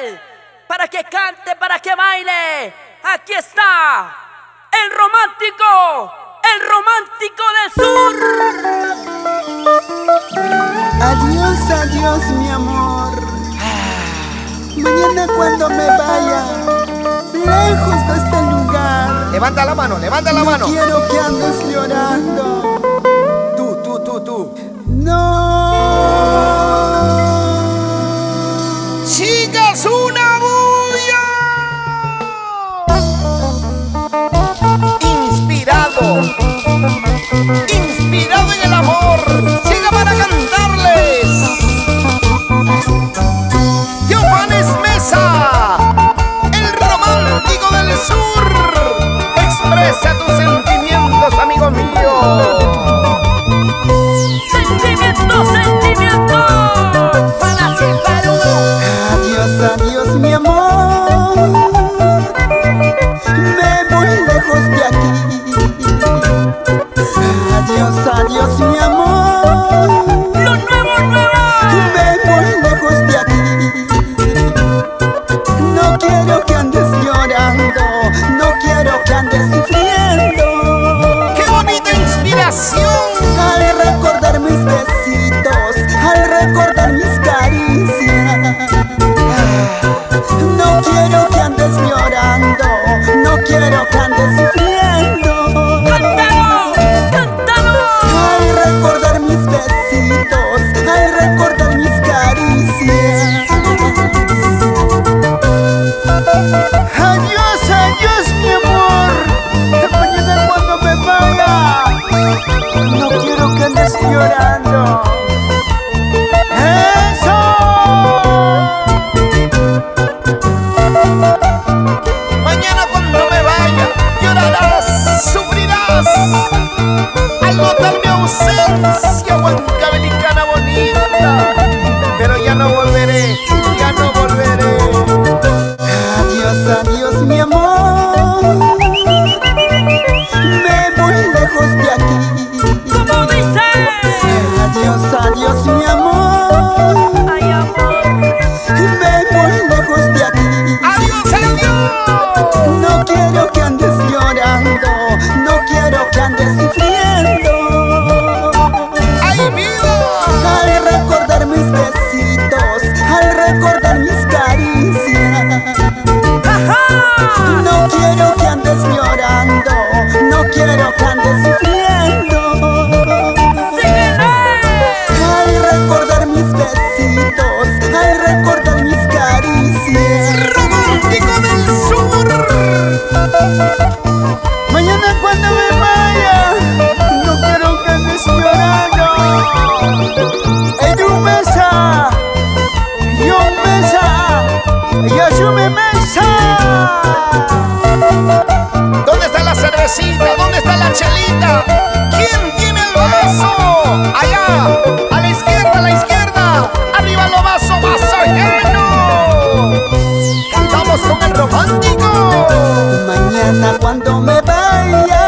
él, para que cante, para que baile. Aquí está el romántico del sur. Adiós, adiós, mi amor. Mañana cuando me vaya lejos de este lugar, levanta la mano, levanta la mano. No quiero que andes llorando. Tú. No. ¡Chicas, una bulla! Inspirado en el amor. Siga para cantarles. Johannes Mesa, el romántico del sur. Expresa tus sentimientos, amigo mío. Sentimiento, para ti, Perú. Adiós, adiós, mi amor. Me voy lejos de aquí. Adiós, adiós, mi amor. Lo nuevo. Me voy lejos de aquí. No quiero que andes llorando, no quiero que andes sufriendo. ¡Qué bonita inspiración! Al recordar mis besitos, al recordar mis caricias. No quiero que andes llorando, no quiero que andes sufriendo. Cántalo. Al recordar mis besitos, al recordar mis caricias. Adiós, adiós, mi amor. Mañana cuando me vaya, no quiero que andes llorando. ¡Eso! Mañana cuando me vaya, llorarás, sufrirás. Al notar mi ausencia, huancabelicana bonita. Pero ya no volveré, ya no volveré. Adiós, adiós, mi amor. Me voy lejos de aquí. ¿Cómo dice? Adiós, adiós, mi amor. Ay, amor. Me voy lejos de aquí. ¡Adiós, adiós! No quiero que andes llorando, no quiero que andes sufriendo. ¡Ay, vida! Al recordar mis besitos, al recordar mis caricias. No quiero que andes llorando, no quiero que andes sufriendo. Al recordar mis besitos, al recordar mis caricias. ¡Romántico del sur! Mañana cuando me vaya, no quiero que andes llorando. Edu Mesa, yo Mesa, Yasume Mesa. ¿Dónde está la cervecita? ¿Dónde está la chelita? ¿Quién tiene el vaso? Allá, a la izquierda. Arriba lo vaso lleno. Cantamos con el romántico. Mañana cuando me vaya,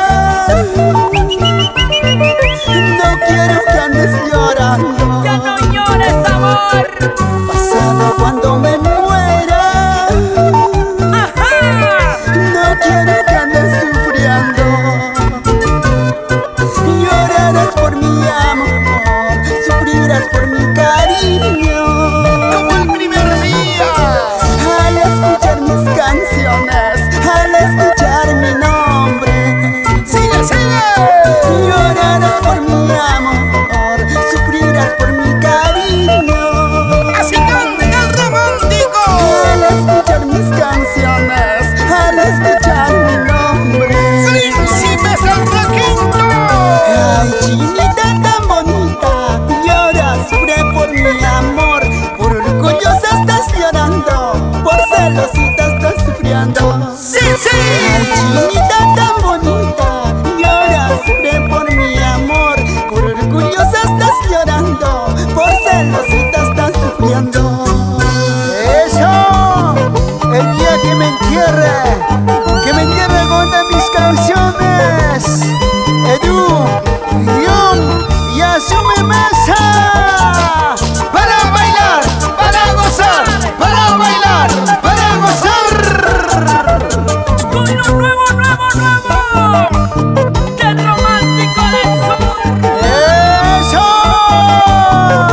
no quiero que andes llorando. Ya no llores, amor. Pasado cuando me muera, no quiero que andes sufriendo. Llorarás por mi amor, sufrirás por mi cariño. Como el primer día. Al escuchar mis canciones, al escuchar mi nombre, ¡Sigue! llorarás por mi amor, sufrirás por mi cariño. Así que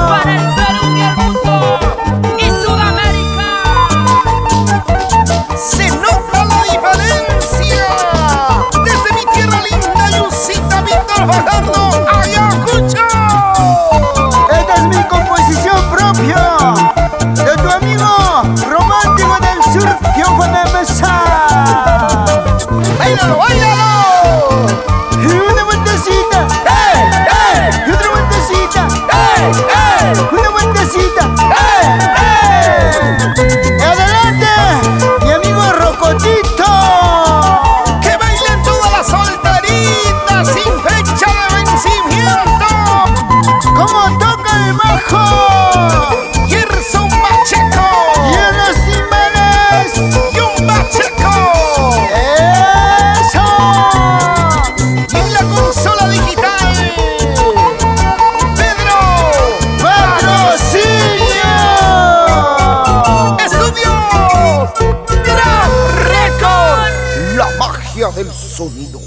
Para el Perú y el mundo y Sudamérica. Se nota la diferencia. Desde mi tierra linda, Yusita, Víctor Fajardo, Ayacucho. Esta es mi composición propia de tu amigo romántico del sur, Giovanni Mesa. ¡Báilalo, báilalo! Y una vueltecita, y otra vueltecita, una vueltecita, Y adelante, mi amigo Rocotito. ¡Que bailen todas las solteritas sin fecha de vencimiento! ¿Cómo toca el bajo? Gerson Pacheco Y en los timbales, y un Pacheco. ¡eso! Y en la consola digital, Pedro ¡Patrocinio! Estudios Gran Record. La magia del sonido.